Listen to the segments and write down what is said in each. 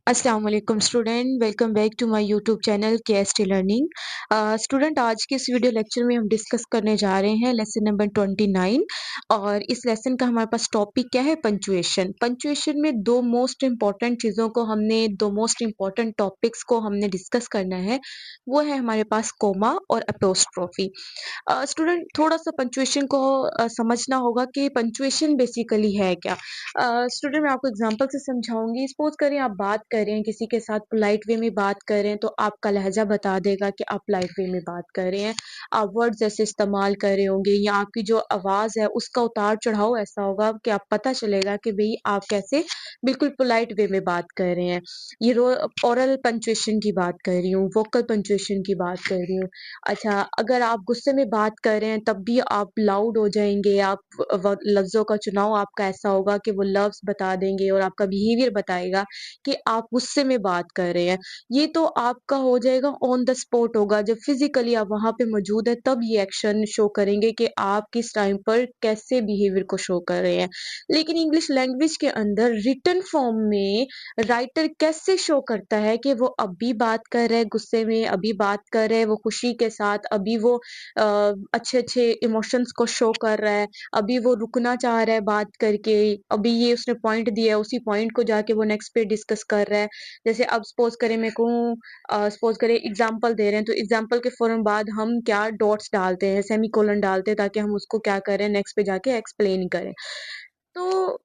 अस्सलाम वालेकुम student, welcome back to my YouTube channel KST learning. Student, आज के इस वीडियो लेक्चर में हम डिस्कस करने जा रहे हैं लेसन नंबर 29। और इस लेसन का हमारे पास टॉपिक क्या है? पंचुएशन। पंचुएशन में दो मोस्ट इम्पॉर्टेंट चीज़ों को हमने दो मोस्ट इम्पॉर्टेंट टॉपिक्स को हमने डिस्कस करना है। वो है हमारे पास कोमा और अपोस्ट्रोफी। स्टूडेंट, थोड़ा सा पंचुएशन को समझना होगा कि पंचुएशन बेसिकली है क्या। स्टूडेंट, मैं आपको एग्जांपल से समझाऊंगी। सपोज करें आप बात कर रहे हैं किसी के साथ, पोलाइट वे में बात कर रहे हैं, तो आपका लहजा बता देगा कि आप पोलाइट वे में बात कर रहे हैं। आप वर्ड्स ऐसे इस्तेमाल कर रहे होंगे या आपकी जो आवाज है उसका उतार चढ़ाव ऐसा होगा कि आप पता चलेगा कि भाई आप कैसे बिल्कुल पोलाइट वे में बात कर रहे हैं। ये ओरल पंचुएशन की बात कर रही हूँ, वोकल पंचुएशन की बात कर रही हूँ। अच्छा, अगर आप गुस्से में बात कर रहे हैं तब भी आप लाउड हो जाएँगे, आप लफ्ज़ों का चुनाव आपका ऐसा होगा कि वो लफ्ज़ बता देंगे और आपका बिहेवियर बताएगा कि आप गुस्से में बात कर रहे हैं। ये तो आपका हो जाएगा ऑन द स्पॉट होगा, जब फिज़िकली आप वहाँ पे मौजूद हैं तब ये एक्शन शो करेंगे कि आप किस टाइम पर कैसे बिहेवियर को शो कर रहे हैं। लेकिन इंग्लिश लैंग्वेज के अंदर रिटन फॉर्म में राइटर कैसे शो करता है कि वो अभी बात कर रहा है गुस्से में, अभी बात कर रहा है वो खुशी के साथ, अभी वो अच्छे-अच्छे इमोशंस को शो कर रहा है, अभी वो रुकना चाह रहा है बात करके, अभी ये उसने पॉइंट दिया है, उसी पॉइंट को जाके वो नेक्स्ट पे डिस्कस कर रहा है। जैसे अब सपोज़ करें मैं कहूँ सपोज़ करें एग्ज़ाम्पल दे रहे हैं, तो एग्ज़ाम्पल के फ़ौरन बाद हम क्या डॉट्स डालते हैं, सेमीकोलन डालते हैं ताकि हम उसको क्या करें नेक्स्ट पे जाके एक्सप्लेन करें। तो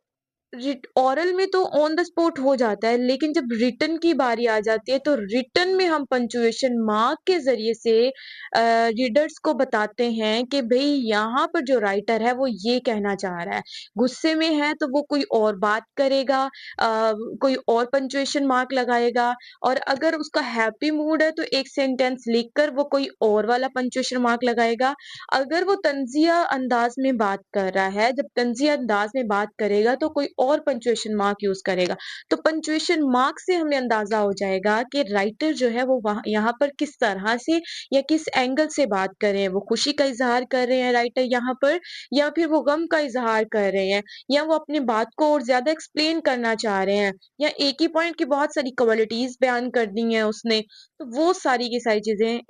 रिट ओरल में तो ऑन द स्पॉट हो जाता है, लेकिन जब रिटन की बारी आ जाती है तो रिटन में हम पंक्चुएशन मार्क के ज़रिए से रीडर्स को बताते हैं कि भई यहाँ पर जो राइटर है वो ये कहना चाह रहा है। गुस्से में है तो वो कोई और बात करेगा, कोई और पंक्चुएशन मार्क लगाएगा, और अगर उसका हैप्पी मूड है तो एक सेंटेंस लिखकर वो कोई और वाला पंक्चुएशन मार्क लगाएगा। अगर वो तंज़िया अंदाज़ में बात कर रहा है, जब तंज़िया अंदाज़ में बात करेगा तो कोई और पंक्चुएशन मार्क यूज़ करेगा। तो पंक्चुएशन मार्क से हमें अंदाज़ा हो जाएगा कि राइटर जो है वो वहाँ यहाँ पर किस तरह से या किस एंगल से बात कर रहे हैं। वो खुशी का इज़हार कर रहे हैं राइटर यहाँ पर, या फिर वो गम का इज़हार कर रहे हैं, या वो अपनी बात को और ज़्यादा एक्सप्लेन करना चाह रहे हैं, या एक ही पॉइंट की बहुत सारी क्वालिटीज़ बयान कर दी हैं उसने। तो वो सारी की सारी चीज़ें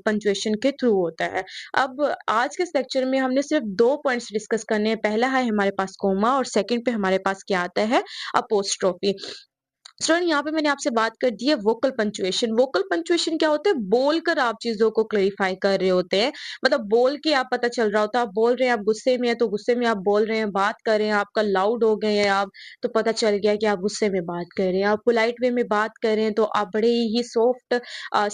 पंक्चुएशन के थ्रू होता है। अब आज के इस लेक्चर में हमने सिर्फ 2 पॉइंट्स डिस्कस करने हैं। पहला है हमारे पास कोमा और सेकंड पे हमारे पास क्या आता है? अपोस्ट्रोफी। स्टूडेंट, यहाँ पे मैंने आपसे बात कर दी है वोकल पंक्चुएशन। वोकल पंक्चुएशन क्या होता है? बोलकर आप चीज़ों को क्लैरिफाई कर रहे होते हैं। मतलब बोल के आप पता चल रहा होता है, आप बोल रहे हैं, आप गुस्से में हैं तो गुस्से में आप बोल रहे हैं, बात कर रहे हैं, आपका लाउड हो गए हैं आप, तो पता चल गया कि आप गुस्से में बात कर रहे हैं। आप पोलाइट वे में बात कर रहे हैं तो आप बड़े ही सॉफ्ट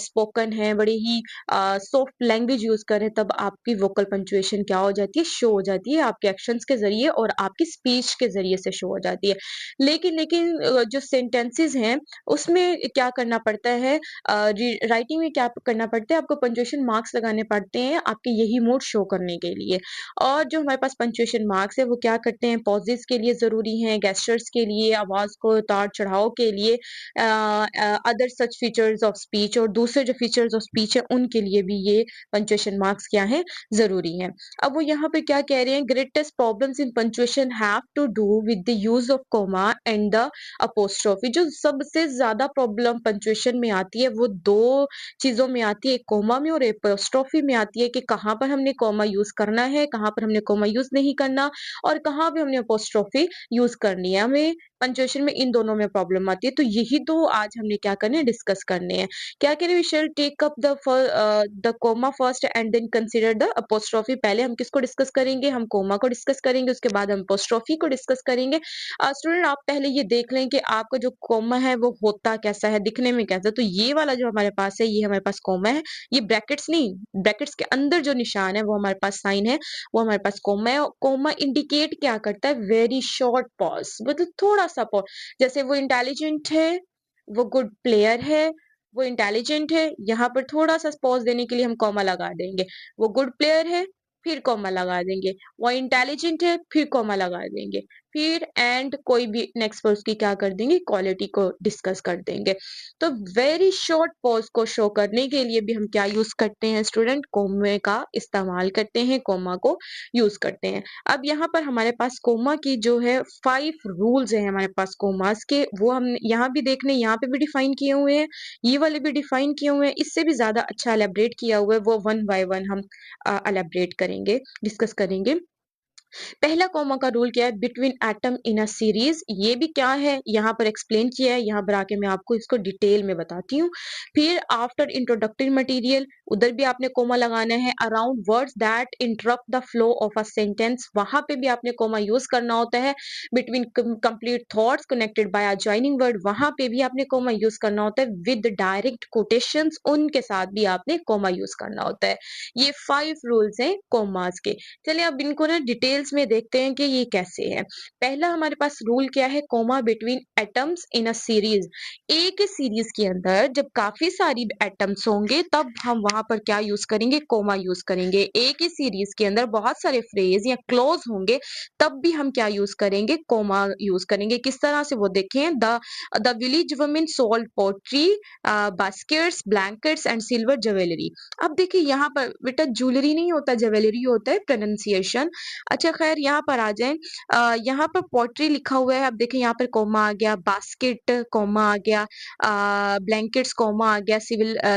स्पोकन हैं, बड़े ही सॉफ्ट लैंग्वेज यूज़ कर रहे हैं, तब आपकी वोकल पंक्चुएशन क्या हो जाती है? शो हो जाती है आपके एक्शंस के ज़रिए और आपकी स्पीच के ज़रिए से शो हो जाती है। लेकिन जो सेंटेंसेस हैं उसमें क्या करना पड़ता है, राइटिंग में क्या करना पड़ता है, आपको पंक्चुएशन मार्क्स लगाने पड़ते हैं आपके यही मूड शो करने के लिए। और जो हमारे पास पंक्चुएशन मार्क्स है वो क्या करते हैं, पॉजेस के लिए ज़रूरी हैं, गेस्चर्स के लिए, आवाज़ को उतार चढ़ाव के लिए, other such features of speech, और दूसरे जो फीचर्स ऑफ स्पीच है उनके लिए भी ये पंक्चुएशन मार्क्स क्या है, ज़रूरी हैं। अब वो यहाँ पे क्या कह रहे हैं, greatest problems in punctuation have to do with the use of comma and the apostrophe. जो सबसे ज़्यादा प्रॉब्लम पंक्चुएशन में आती है वो 2 चीज़ों में आती है, एक कॉमा में और एपोस्ट्रोफी में आती है कि कहाँ पर हमने कॉमा यूज़ करना है, कहाँ पर हमने कॉमा यूज़ नहीं करना, और कहाँ पे हमने अपोस्ट्रोफी यूज़ करनी है। हमें पंक्चुएशन में इन दोनों में प्रॉब्लम आती है, तो यही 2 आज हमने क्या करने हैं, डिस्कस करने हैं। क्या कह रहे हैं, we shall take up the comma first and then consider the apostrophe. पहले हम किसको डिस्कस करेंगे, हम कॉमा को डिस्कस करेंगे, उसके बाद हम अपोस्ट्रोफी को डिस्कस करेंगे। स्टूडेंट, आप पहले ये देख लें कि आपका जो कॉमा है वो होता कैसा है, दिखने में कैसा है। तो ये वाला जो हमारे पास है, ये हमारे पास कॉमा है, ये ब्रैकेट्स नहीं, ब्रैकेट्स के अंदर जो निशान है वो हमारे पास साइन है, वो हमारे पास कॉमा है। कॉमा इंडिकेट क्या करता है, वेरी शॉर्ट पॉज, मतलब थोड़ा सा पॉज। जैसे वो इंटेलिजेंट है, वो गुड प्लेयर है, वो इंटेलिजेंट है, यहाँ पर थोड़ा सा पॉज देने के लिए हम कॉमा लगा देंगे। वो गुड प्लेयर है, फिर कॉमा लगा देंगे। वो इंटेलिजेंट है, फिर कॉमा लगा देंगे। फिर एंड कोई भी नेक्स्ट पर उसकी क्या कर देंगे, क्वालिटी को डिस्कस कर देंगे। तो वेरी शॉर्ट पॉज को शो करने के लिए भी हम क्या यूज करते हैं स्टूडेंट, कोमे का इस्तेमाल करते हैं, कोमा को यूज करते हैं। अब यहाँ पर हमारे पास कोमा की जो है 5 रूल्स है हमारे पास कोमास के, वो हम यहाँ भी देखने, यहाँ पे भी डिफाइन किए हुए हैं, ये वाले भी डिफाइन किए हुए हैं, इससे भी ज्यादा अच्छा एलेबरेट किया हुआ है, वो वन बाय वन हम एलेबरेट करेंगे, डिस्कस करेंगे। पहला कॉमा का रूल क्या है, between atom in a series, ये भी क्या है यहाँ पर एक्सप्लेन किया है, यहाँ पर आके मैं आपको इसको डिटेल में बताती हूँ। फिर आफ्टर इंट्रोडक्टरी मटेरियल, उधर भी आपने कोमा लगाना है। Around words that interrupt the flow of a sentence, वहां पे भी आपने कोमा यूज करना होता है। Between complete thoughts connected by a joining word, वहां पे भी आपने कोमा यूज करना होता है। विद डायरेक्ट कोटेशंस, उनके साथ भी आपने कोमा यूज करना होता है। ये 5 रूल्स हैं कोमास के। चलिए अब इनको ना डिटेल्स में देखते हैं कि ये कैसे है। पहला हमारे पास रूल क्या है, comma between atoms in a series. एक ही सीरीज के अंदर जब काफी सारी एटम्स होंगे तब हम वहां पर क्या यूज करेंगे, कोमा यूज करेंगे। एक ही सीरीज के अंदर बहुत सारे फ्रेज या क्लोज होंगे तब भी हम क्या यूज करेंगे, कोमा यूज करेंगे। किस तरह से वो देखें, the village women sold pottery, baskets, blankets and silver jewellery. अब देखिए यहाँ पर बेटा ज्वेलरी नहीं होता, ज्वेलरी होता है, प्रोनाउंसिएशन। अच्छा खैर यहाँ पर आ जाए, यहाँ पर पोट्री लिखा हुआ है, अब देखिए यहाँ पर कोमा आ गया, बास्केट कोमा आ गया, ब्लैंकेट्स कोमा आ गया,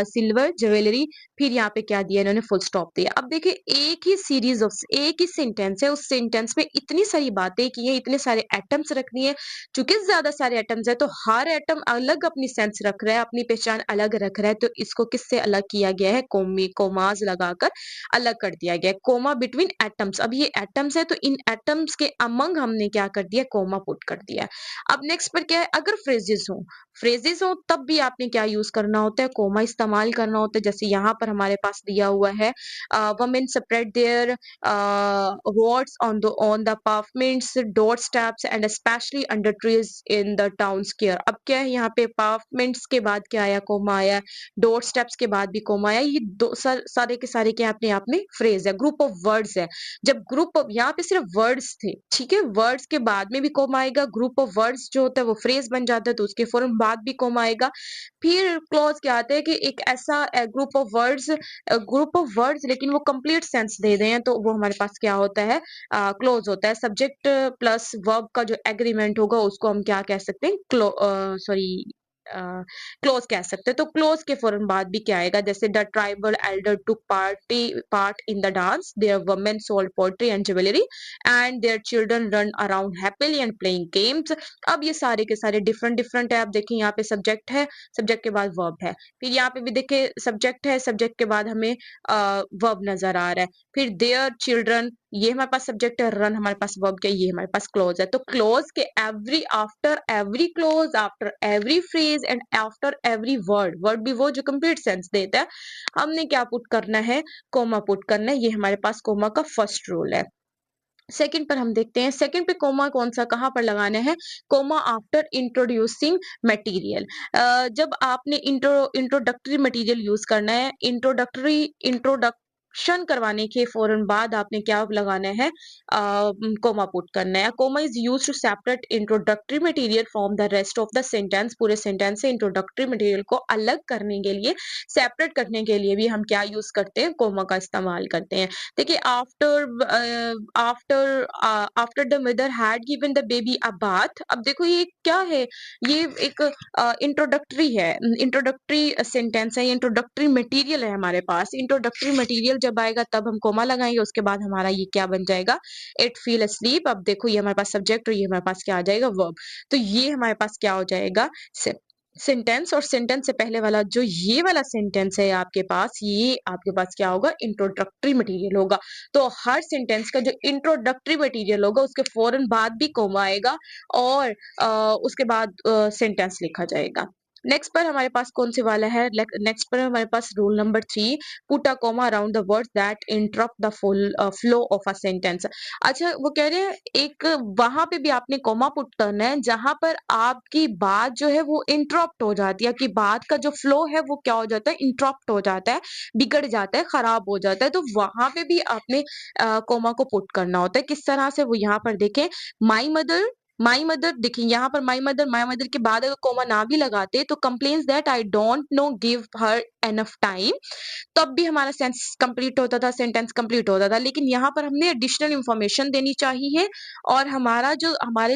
सिल्वर ज्वेलरी, फिर यहाँ पे क्या दिया इन्होंने, फुल स्टॉप दिया। अब देखिए एक ही सीरीज ऑफ, एक ही सेंटेंस है, उस सेंटेंस में इतनी सारी बातें की है, इतने सारे एटम्स रखनी है। चूंकि ज्यादा सारे एटम्स है तो हर एटम अलग अपनी सेंस रख रहा है, अपनी पहचान अलग रख रहा है, तो इसको किससे अलग किया गया है, कोमाज लगाकर अलग कर दिया गया है। कोमा बिटवीन एटम्स, अब ये एटम्स है तो इन एटम्स के अमंग हमने क्या कर दिया, कोमा पुट कर दिया है। अब नेक्स्ट पर क्या है, अगर फ्रेजेस हो तब भी आपने क्या यूज करना होता है, कोमा इस्तेमाल करना होता है। जैसे यहाँ पर हमारे पास दिया हुआ है, women spread their words on the pavements, doorsteps and especially under trees in the town square। अब क्या है यहाँ पे, pavements के बाद क्या आया, कोमा आया, डोर स्टेप्स के बाद भी कोमा आया। ये सारे के सारे क्या अपने आप में फ्रेज है, ग्रुप ऑफ वर्ड्स है। जब ग्रुप ऑफ, यहाँ पे सिर्फ वर्ड्स थे, ठीक है, वर्ड्स के बाद में भी कोमा आएगा। ग्रुप ऑफ वर्ड्स जो होता है वो फ्रेज बन जाता है तो उसके फौरन बाद भी कोमा आएगा। फिर क्लॉज क्या आता है कि एक ऐसा ग्रुप ऑफ वर्ड्स लेकिन वो कंप्लीट सेंस दे रहे हैं तो वो हमारे पास क्या होता है, क्लोज होता है। सब्जेक्ट प्लस वर्ब का जो एग्रीमेंट होगा उसको हम क्या कह सकते हैं, क्लोज कह सकते हैं। तो क्लोज के फौरन बाद भी क्या आएगा, जैसे the tribal Elder took part in the dance, there women sold poetry and jewellery and their children run around happily and playing games. अब ये सारे के सारे डिफरेंट डिफरेंट है। आप देखिए यहाँ पे सब्जेक्ट है, सब्जेक्ट के बाद वर्ब है, फिर यहाँ पे भी देखिए सब्जेक्ट है, सब्जेक्ट के बाद हमें वर्ब नजर आ रहा है, फिर देयर चिल्ड्रन, ये हमारे पास सब्जेक्ट है, रन हमारे पास वर्ब क्या, ये हमारे पास क्लोज है। तो क्लोज के every, after every close, after every phrase and after every word भी वो जो कंप्लीट सेंस देता है, हमने क्या पुट करना है, कोमा पुट करना है। ये हमारे पास कोमा का फर्स्ट रूल है। सेकंड पर हम देखते हैं, सेकंड पे कोमा कौन सा कहाँ पर लगाना है, कोमा आफ्टर इंट्रोड्यूसिंग मटेरियल। जब आपने इंट्रोडक्टरी मटेरियल यूज करना है, इंट्रोडक्शन करवाने के फौरन बाद आपने क्या लगाना है, कोमा पुट करना है। Comma is use to separate introductory material from the rest of the sentence, पूरे सेंटेंस से इंट्रोडक्टरी मटेरियल को अलग करने के लिए, सेपरेट करने के लिए भी हम क्या यूज करते हैं, कोमा का इस्तेमाल करते हैं। देखिए after the mother had given the baby a bath, अब देखो ये क्या है, ये एक इंट्रोडक्टरी है, इंट्रोडक्टरी सेंटेंस है, इंट्रोडक्टरी मटेरियल है हमारे पास। इंट्रोडक्टरी मटेरियल जब आएगा तब हम कोमा लगाएंगे, उसके बाद हमारा ये क्या बन जाएगा, इट फील अस्लीप। अब देखो ये हमारे पास सब्जेक्ट और ये हमारे पास क्या आ जाएगा, वर्ब। तो ये हमारे पास क्या हो जाएगा, सेंटेंस। और सेंटेंस से पहले वाला जो ये वाला सेंटेंस है आपके पास, ये आपके पास क्या होगा, इंट्रोडक्टरी मटेरियल होगा। तो हर सेंटेंस का जो इंट्रोडक्टरी मटेरियल होगा उसके फौरन बाद भी कोमा आएगा और उसके बाद सेंटेंस लिखा जाएगा। नेक्स्ट पर हमारे पास कौन से वाला है? नेक्स्ट पर हमारे पास rule number 3, put a comma around the words that interrupt the full flow of a sentence. अच्छा, वो कह रहे हैं एक वहां पे भी आपने कॉमा पुट करना है जहां पर आपकी बात जो है वो इंटरप्ट हो जाती है, कि बात का जो फ्लो है वो क्या हो जाता है, इंटरप्ट हो जाता है, बिगड़ जाता है, खराब हो जाता है। तो वहां पे भी आपने कॉमा को पुट करना होता है। किस तरह से, वो यहाँ पर देखें, माई मदर देखिए, यहाँ पर माई मदर के बाद अगर कॉमा ना भी लगाते तो complains that I don't know give her enough time, तब भी हमारा सेंस कंप्लीट होता था, सेंटेंस कंप्लीट होता था। लेकिन यहाँ पर हमने एडिशनल इंफॉर्मेशन देनी चाहिए, और हमारे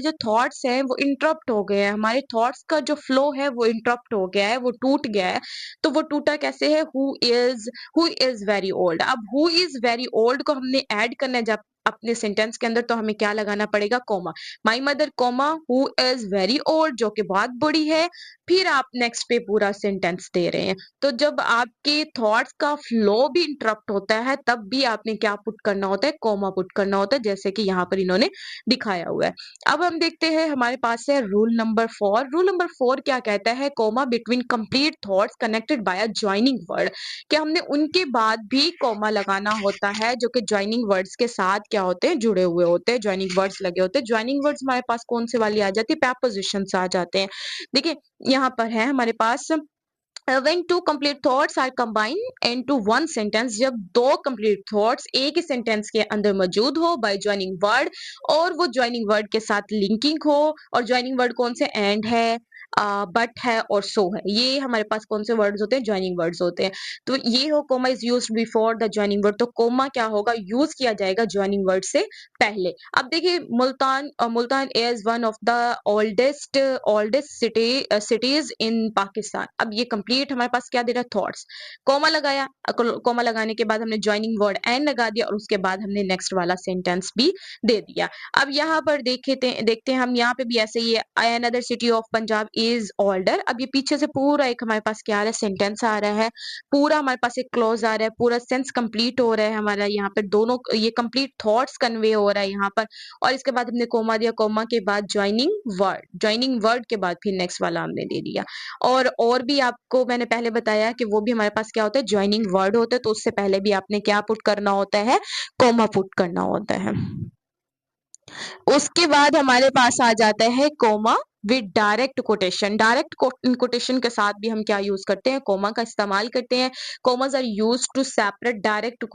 जो थॉट्स हैं वो इंटरप्ट हो गए हैं, हमारे थॉट्स का जो फ्लो है वो इंटरप्ट हो गया है, वो टूट गया है। तो वो टूटा कैसे है? Who is very old. अब हु इज वेरी ओल्ड को हमने ऐड करना है जब अपने सेंटेंस के अंदर, तो हमें क्या लगाना पड़ेगा? Comma. My mother comma who is very old, जो कि बहुत बड़ी है, फिर आप नेक्स्ट पे पूरा सेंटेंस दे रहे हैं। तो जब आपके थॉट्स का फ्लो भी इंटरप्ट होता है तब भी आपने क्या पुट करना होता है? कॉमा पुट करना होता है, जैसे कि यहाँ पर इन्होंने दिखाया हुआ है। अब हम देखते हैं, हमारे पास है रूल नंबर 4। रूल नंबर 4 क्या कहता है? Comma between complete thoughts connected by a joining word. कि हमने उनके बाद भी कॉमा लगाना होता है, जो कि ज्वाइनिंग वर्ड्स के साथ क्या होते हैं? जुड़े हुए होते हैं, ज्वाइनिंग वर्ड्स लगे होते हैं। ज्वाइनिंग वर्ड्स हमारे पास कौन से वाली आ जाती है? प्रीपोजिशंस आ जाते हैं। देखिए, यहाँ पर है हमारे पास when two complete thoughts are combined into one sentence, जब दो complete thoughts एक ही सेंटेंस के अंदर मौजूद हो by joining word, और वो joining word के साथ linking हो, और joining word कौन से? and है, but है और so है। ये हमारे पास कौन से वर्ड्स होते हैं? joining words होते हैं। तो ये हो comma is used before the joining word, तो comma क्या होगा? यूज किया जाएगा joining word से पहले। अब देखिए, Multan is one of the oldest cities in Pakistan. अब ये कंप्लीट हमारे पास क्या दे रहा है? थॉट्स। कॉमा लगाया, कॉमा लगाने के बाद हमने ज्वाइनिंग वर्ड एंड लगा दिया, और उसके बाद हमने नेक्स्ट वाला सेंटेंस भी दे दिया। अब यहाँ पर देखते हैं हम, यहाँ पे भी ऐसे ही another city of Punjab is older. अब ये पीछे से पूरा एक हमारे पास क्या आ रहा है? सेंटेंस आ रहा है, पूरा हमारे पास एक क्लोज आ रहा है, पूरा सेंस कंप्लीट हो रहा है हमारा। यहाँ पे दोनों ये कंप्लीट थॉट्स कन्वे हो रहा है यहाँ पर, और इसके बाद हमने कोमा दिया, कोमा के बाद ज्वाइनिंग वर्ड के बाद फिर नेक्स्ट वाला हमने दे दिया। और भी आपको मैंने पहले बताया कि वो भी हमारे पास क्या होता है? ज्वाइनिंग वर्ड होता है, तो उससे पहले भी आपने क्या पुट करना होता है? कोमा पुट करना होता है। उसके बाद हमारे पास आ जाता है comma with direct quotation. Direct quotation के साथ भी हम क्या यूज करते हैं? कोमा का इस्तेमाल करते हैं। Commas are used to separate direct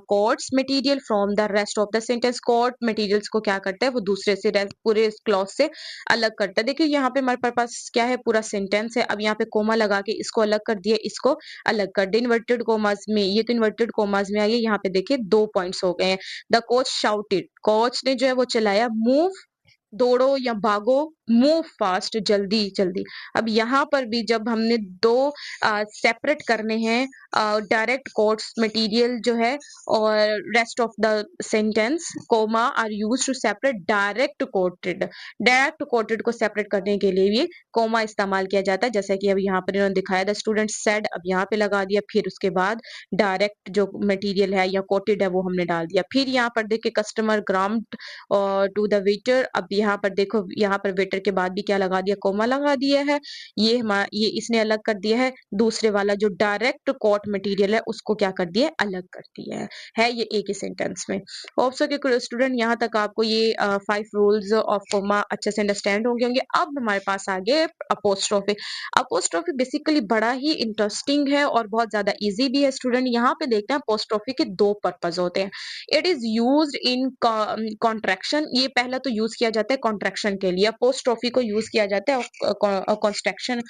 quotes material from the rest of the sentence. Quote materials को क्या करता है? वो दूसरे से पूरे क्लॉज से अलग करता है। देखिए, यहाँ पे हमारे पास क्या है? पूरा सेंटेंस है। अब यहाँ पे कोमा लगा के इसको अलग कर दिया, इसको अलग कर दिया। इन्वर्टेड कोमास में, ये तो इन्वर्टेड कोमास में आइए, यहाँ पे देखिए 2 पॉइंट्स हो गए हैं। द कोच शाउटेड, कोच ने जो है वो चिल्लाया, मूव, दौड़ो या भागो, मूव फास्ट, जल्दी जल्दी। अब यहाँ पर भी जब हमने दो सेपरेट करने हैं डायरेक्ट कोट्स मटेरियल जो है और rest of the sentence, comma are used to separate direct quoted को सेपरेट करने के लिए भी कोमा इस्तेमाल किया जाता है, जैसा कि अब यहाँ पर इन्होंने दिखाया, द स्टूडेंट सेड, अब यहाँ पे लगा दिया, फिर उसके बाद डायरेक्ट जो मटेरियल है या कोटेड है वो हमने डाल दिया। फिर यहाँ पर देखिए, कस्टमर ग्राम्ड और टू द वेटर। अब यहाँ पर देखो, यहाँ पर वेटर के बाद भी क्या लगा दिया? कोमा लगा दिया है। ये इसने अलग कर दिया है। दूसरे वाला जो डायरेक्ट कोट मटेरियल है उसको क्या कर दिया? अलग कर दिया है ये एक ही सेंटेंस में। होप सो कि स्टूडेंट यहाँ तक आपको ये 5 रूल्स ऑफ कोमा अच्छे से अंडरस्टैंड होंगे। अब हमारे पास आ गए अपोस्ट्रोफी। अपोस्ट्रोफी बेसिकली बड़ा ही इंटरेस्टिंग है और बहुत ज्यादा इजी भी है स्टूडेंट। यहाँ पे देखते हैं अपोस्ट्रोफी के 2 पर्पज होते हैं। It is used in contraction. ये पहला तो यूज किया जाता है कॉन्ट्रैक्शन के लिए, अपोस्ट्रोफी को यूज किया जाता है कॉन्स्ट्रक्शन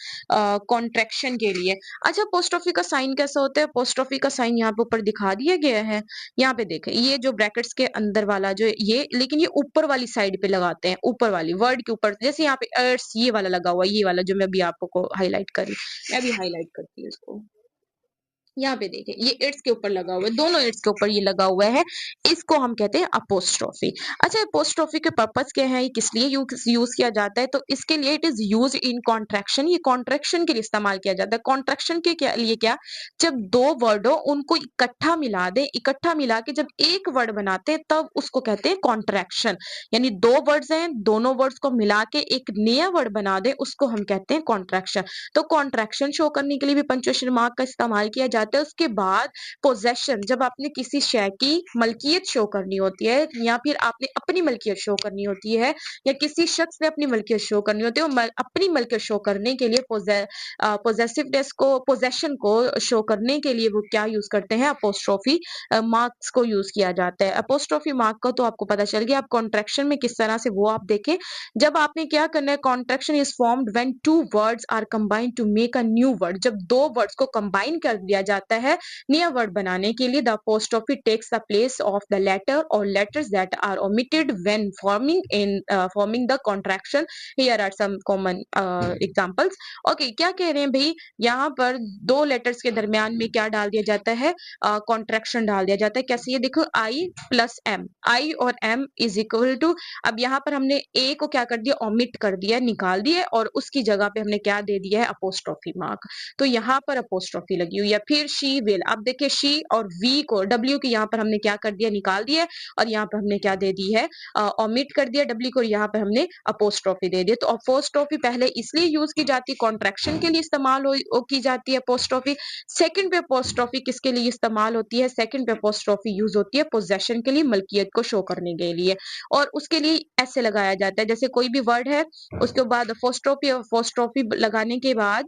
कॉन्ट्रैक्शन के लिए। अच्छा, अपोस्ट्रोफी का साइन कैसा होता है? अपोस्ट्रोफी का साइन यहाँ पे ऊपर दिखा दिया गया है। यहाँ पे देखें, ये जो ब्रैकेट्स के अंदर वाला जो ये, लेकिन ये ऊपर वाली साइड पे लगाते हैं, ऊपर वाली वर्ड के ऊपर। जैसे यहाँ पे अर्स ये वाला लगा हुआ, ये वाला जो मैं अभी आपको हाईलाइट करी, मैं अभी हाईलाइट करती हूँ इसको। यहाँ पे देखिए ये इट्स के ऊपर लगा हुआ है, दोनों इट्स के ऊपर ये लगा हुआ है, इसको हम कहते हैं अपोस्ट्रोफी। अच्छा, अपोस्ट्रोफी के पर्पस क्या है, ये किस लिए यूज किया जाता है, तो इसके लिए it is use in contraction, ये कॉन्ट्रैक्शन के लिए इस्तेमाल किया जाता है। कॉन्ट्रैक्शन के क्या लिए, क्या, जब दो वर्ड हो उनको इकट्ठा मिला दे, इकट्ठा मिला के जब एक वर्ड बनाते हैं तब उसको कहते हैं कॉन्ट्रैक्शन। यानी दो वर्ड्स हैं, दोनों वर्ड्स को मिला के एक नया वर्ड बना दे, उसको हम कहते हैं कॉन्ट्रैक्शन। तो कॉन्ट्रैक्शन शो करने के लिए भी पंक्चुएशन मार्क का इस्तेमाल किया जाता है। उसके बाद पोजेशन, जब आपने किसी शय की मलकियत शो करनी होती है या फिर आपने अपनी मलकियत शो करनी होती है या किसी शख्स ने अपनी मलकियत शो करनी होती है, अपनी मलकियत शो करने के लिए पोजेसिवनेस को, पोजेशन को शो करने के लिए वो क्या यूज करते हैं, अपोस्ट्रोफी मार्क्स को यूज किया जाता है। अपोस्ट्रोफी मार्क का तो आपको पता चल गया। आप कॉन्ट्रैक्शन में किस तरह से, वो आप देखें। जब आपने क्या करना है, contraction is formed when two words are combined to make a new word. जब दो वर्ड्स को कंबाइन कर दिया जाता है नया वर्ड बनाने के लिए, the apostrophe takes the place of the letter और letters that are omitted when forming the contraction. Here are some common examples. Okay, क्या कह रहे हैं भाई, यहाँ पर दो लेटर्स के दरमियान में क्या डाल दिया जाता है, कॉन्ट्रैक्शन डाल दिया जाता है। कैसे, ये देखो, आई प्लस एम, आई और एम इज इक्वल टू, अब यहाँ पर हमने ए को क्या कर दिया, ओमिट कर दिया, निकाल दिया, और उसकी जगह पे हमने क्या दे दिया है, अपोस्ट्रोफी मार्क। तो यहाँ पर अपोस्ट्रोफी लगी हुई है। फिर शी विल, अब देखिए शी और वी को, डब्ल्यू की यहाँ पर हमने क्या कर दिया, निकाल दिया, और यहाँ पर हमने क्या दे दी है, ओमिट कर दिया डब्ल्यू को, यहाँ पर हमने अपोस्ट्रोफी दे दिया। तो अपोस्ट्रोफी पहले इसलिए यूज की जाती है, कॉन्ट्रैक्शन के लिए इस्तेमाल की जाती है अपोस्ट्रोफी। सेकंड पे अपोस्ट्रोफी किसके लिए इस्तेमाल होती है, सेकंड पे अपोस्ट्रोफी यूज होती है पोजेशन के लिए, मलकियत को शो करने के लिए, और उसके लिए ऐसे लगाया जाता है, जैसे कोई भी वर्ड है उसके बाद अपोस्ट्रोफी लगाने के बाद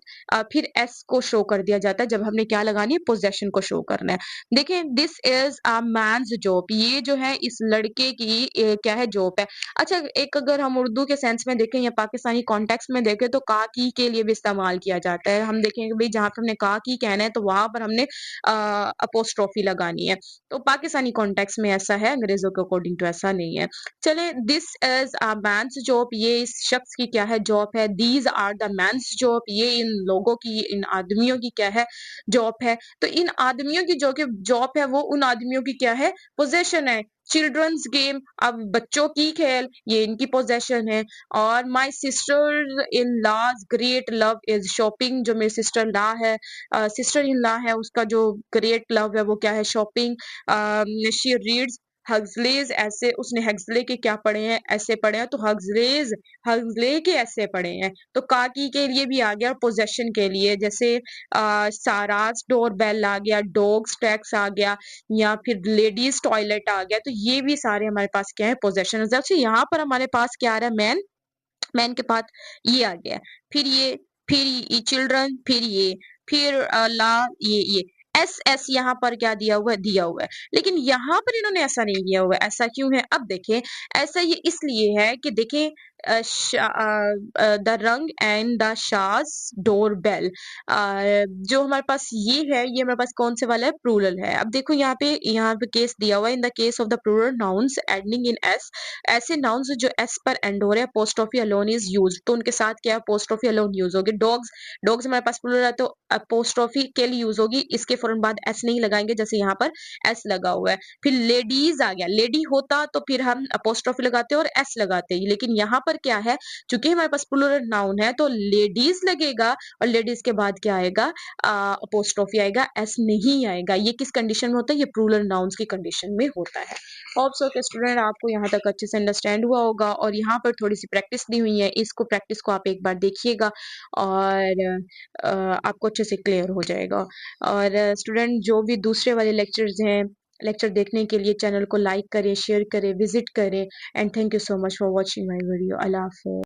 फिर एस को शो कर दिया जाता है, जब हमने क्या लगानी है, पोजेशन को शो करना है। देखें, this is a man's job, ये जो है इस लड़के की क्या है, जॉब है। अच्छा, एक अगर हम उर्दू के सेंस में देखें या पाकिस्तानी कॉन्टेक्स्ट में देखें तो का की के लिए भी इस्तेमाल किया जाता है। हम देखेंगे भाई जहां पर हमने का की कहना है तो वहां पर हमने अपोस्ट्रोफी लगानी है। तो पाकिस्तानी कॉन्टेक्स्ट में ऐसा है, अंग्रेजों के अकॉर्डिंग तो ऐसा नहीं है। चले, this is a man's job, ये इस शख्स की क्या है, जॉब है। These are the man's job, ये इन लोगों की, इन आदमियों की क्या है, जॉब है। तो इन आदमियों की जो कि जॉब है वो उन आदमियों की क्या है, पोजेशन है। चिल्ड्रंस गेम, अब बच्चों की खेल, ये इनकी पोजेशन है। और my sister in law's great love is shopping, जो मेरी सिस्टर लॉ है, सिस्टर इन लॉ है, उसका जो ग्रेट लव है वो क्या है, शॉपिंग। शी रीड्स हग्सलेज, ऐसे उसने हग्सले के क्या पढ़े हैं, ऐसे पढ़े हैं, तो हग्सलेज, हग्सले के ऐसे पढ़े हैं। तो काकी के लिए भी आ गया, पोजेशन के लिए जैसे सारास डोर बेल आ गया, डॉग्स टैक्स आ गया, या फिर लेडीज टॉयलेट आ गया। तो ये भी सारे हमारे पास क्या है, पोजेशन। अच्छा, यहाँ पर हमारे पास क्या आ रहा है, मैन, मैन के पास ये आ गया, फिर ये, फिर ये चिल्ड्रन, फिर ये, फिर ला, ये एस एस यहाँ पर क्या दिया हुआ है, दिया हुआ है। लेकिन यहाँ पर इन्होंने ऐसा नहीं दिया हुआ है, ऐसा क्यों है, अब देखें। ऐसा ये इसलिए है कि देखें, the rang and the shahs door bell, जो हमारे पास ये है, ये हमारे पास कौन से वाला है, प्लूरल है। अब देखो यहाँ पे केस दिया हुआ है, in the case of the plural nouns ending in S, ऐसे नाउन्स जो एस पर एंड हो रहे हैं, अपोस्ट्रोफी अलोन इज यूज्ड, तो उनके साथ क्या अपोस्ट्रोफी अलोन यूज होगी। डॉग्स, डॉग्स हमारे पास प्लूरल है तो अपोस्ट्रोफी के लिए यूज होगी, इसके फौरन बाद एस नहीं लगाएंगे, जैसे यहाँ पर एस लगा हुआ है। फिर लेडीज आ गया, लेडी होता तो फिर हम अपोस्ट्रोफी लगाते और एस लगाते, लेकिन यहाँ पर क्या है, चूंकि हमारे पास प्लूरल नाउन है तो लेडीज लगेगा, और लेडीज के बाद क्या आएगा, अपोस्ट्रोफी आएगा, एस नहीं आएगा। ये किस कंडीशन में होता है, ये प्लूरल नाउन्स की कंडीशन में होता है। होप सो के स्टूडेंट आपको यहाँ तक अच्छे से अंडरस्टैंड हुआ होगा, और यहाँ पर थोड़ी सी प्रैक्टिस दी हुई है, इसको प्रैक्टिस को आप एक बार देखिएगा और आपको अच्छे से क्लियर हो जाएगा। और स्टूडेंट जो भी दूसरे वाले लेक्चर्स हैं, लेक्चर देखने के लिए चैनल को लाइक करें, शेयर करें, विजिट करें, and thank you so much for watching my video. अल्लाह हाफिज़।